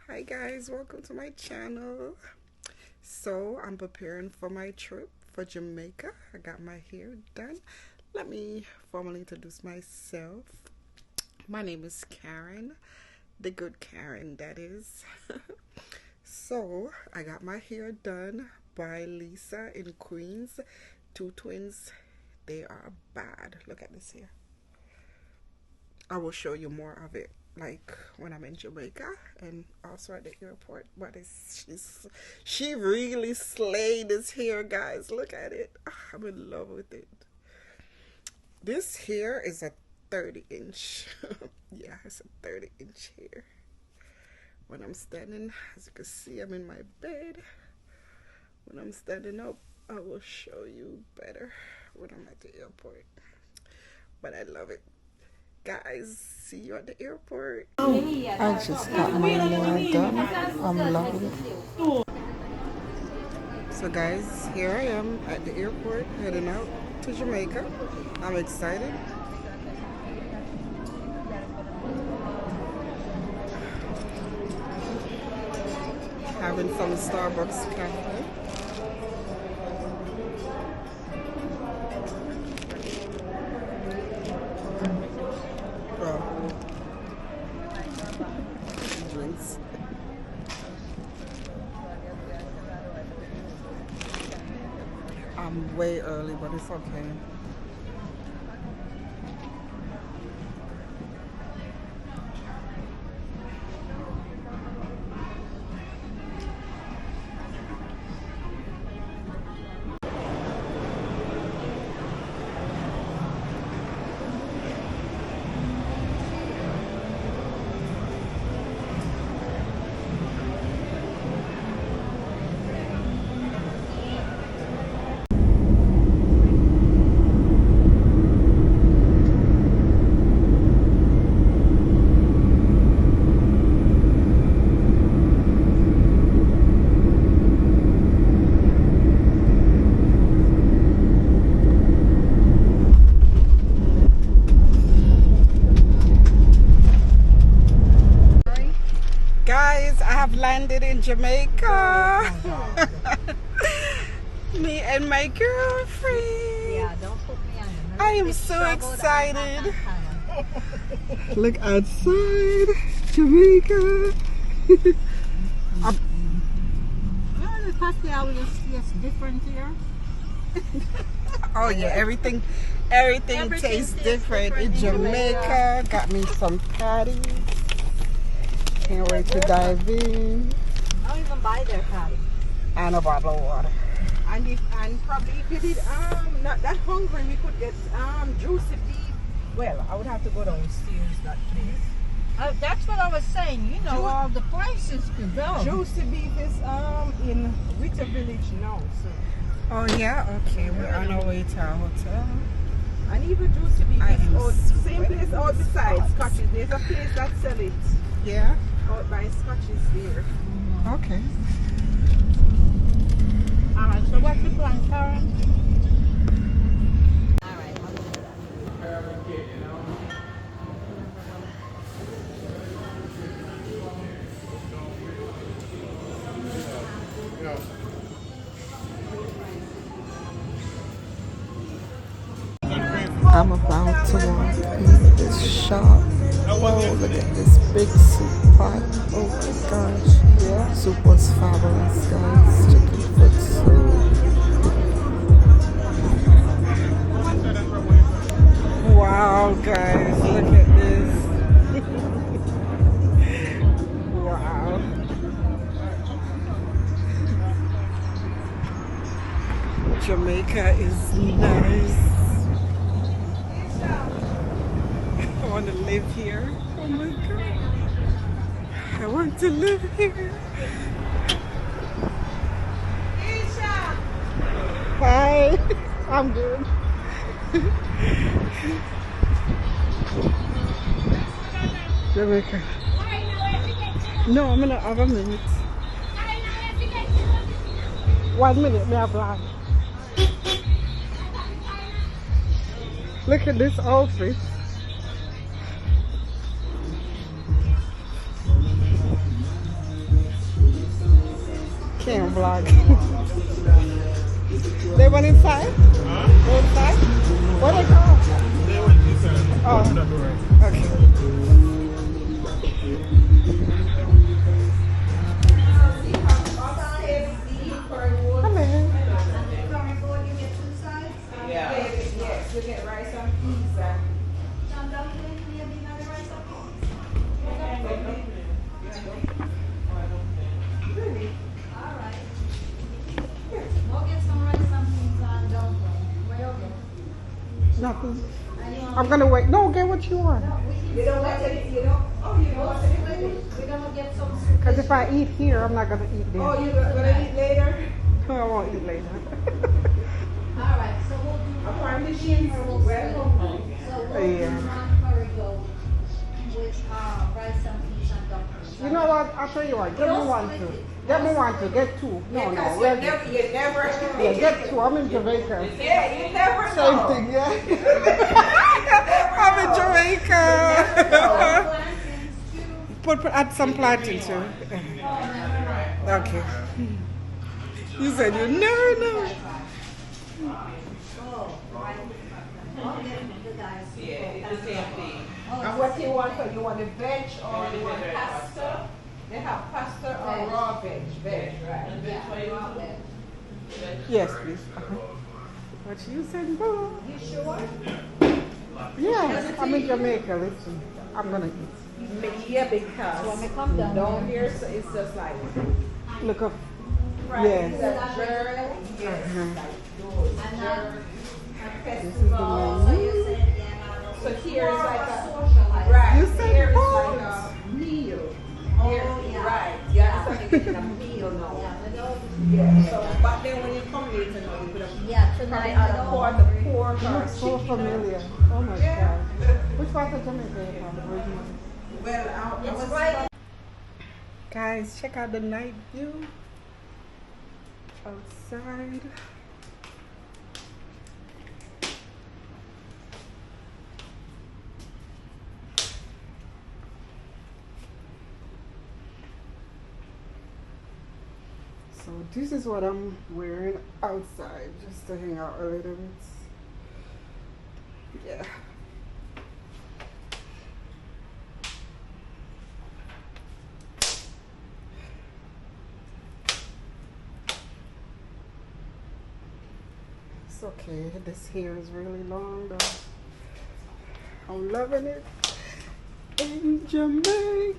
Hi guys, welcome to my channel. So I'm preparing for my trip for Jamaica. I got my hair done. Let me formally introduce myself. My name is Karen, the good Karen that is. So I got my hair done by Lisa in Queens. Two twins, they are bad. Look at this hair. I will show you more of it like when I'm in Jamaica and also at the airport. But she really slayed this hair, guys. Look at it. I'm in love with it. This hair is a 30-inch. Yeah, it's a 30-inch hair. When I'm standing, as you can see, I'm in my bed. When I'm standing up, I will show you better when I'm at the airport. But I love it. Guys, see you at the airport. I just got my hair done. I'm loving it. So guys, here I am at the airport heading out to Jamaica. I'm excited. Having some Starbucks cafe. Drinks. I'm way early, but it's okay. Guys, I have landed in Jamaica. Me and my girlfriend. Yeah, don't put me on them. I am so excited. Look outside, Jamaica. The past year was just different here. Oh yeah, everything tastes different in Jamaica. Got me some patties. Can't wait to dive in. I don't even buy their patty. And a bottle of water. And probably if you did not that hungry, we could get juicy beef. Well, I would have to go downstairs that place. That's what I was saying. You know, all the prices could go. Juicy beef is in Witter Village now, so. Oh yeah, okay. We're on our way to our hotel. And even juicy beef is out, same place out beside Scotches. There's a place that sells it. Yeah. Out by Scotches there. Okay. Alright, so what's the plan, Karen? Alright, I'm about to walk in this shop. Whoa, look at this big soup pot. Oh my gosh. Yeah. Soup was fabulous, guys. Chicken foot soup. Wow, guys, look at this. Wow. Jamaica is nice. I want to live here. Oh my god. I want to live here. Hi. I'm good. Jamaica. No, I'm gonna have a minute. 1 minute, me have plan. Look at this outfit. Can't vlog. They went inside? Go inside? What they call? They went inside. Oh. Open the door. Okay. Hello. Yes, you get rice and peas. Nothing. I'm gonna wait. No, get what you want. You don't want it, you don't, oh, you don't want it? We're gonna get some. Because if I eat here, I'm not gonna eat there. Oh, you're gonna eat later? I won't eat later. All right, so we'll do. Apparently she's well. So we'll Yeah. do non-curry goat with rice and peas and dumplings. You know what? I'll tell you what. Get me one too. Get me one too. Get two. No, no. Because Well, you never. yeah, get two. I'm in Jamaica. Yeah, you never Same know. thing, yeah. I'm in Jamaica. Add some plantain too. Okay. You said you never know. Yeah, it's the same thing. And what you want? You want a veg or you want pasta? They have pasta or raw veg. Veg, right? Yes, please. What you said, boo? You sure? Yeah, I'm in Jamaica. Listen, I'm gonna eat. Yeah, because Want me to come down? down here so it's just like Look up. right. Yes. That germ, yes, Uh-huh. like those And germ. This is the menu. So here's like a socialize. right. You said here is both. like a meal. Here, yeah. right. Yeah, it's like a meal now. Yeah. So, but then when you come later, now you put a Yeah, probably tonight add I a don't quart hungry. of pork You or look so chicken. familiar. Oh my Yeah. God. Which part of Jamaica are you from originally? Well, I It's was right. Guys, check out the night view outside. So this is what I'm wearing outside just to hang out a little bit. Yeah. It's okay. This hair is really long though. I'm loving it. In Jamaica.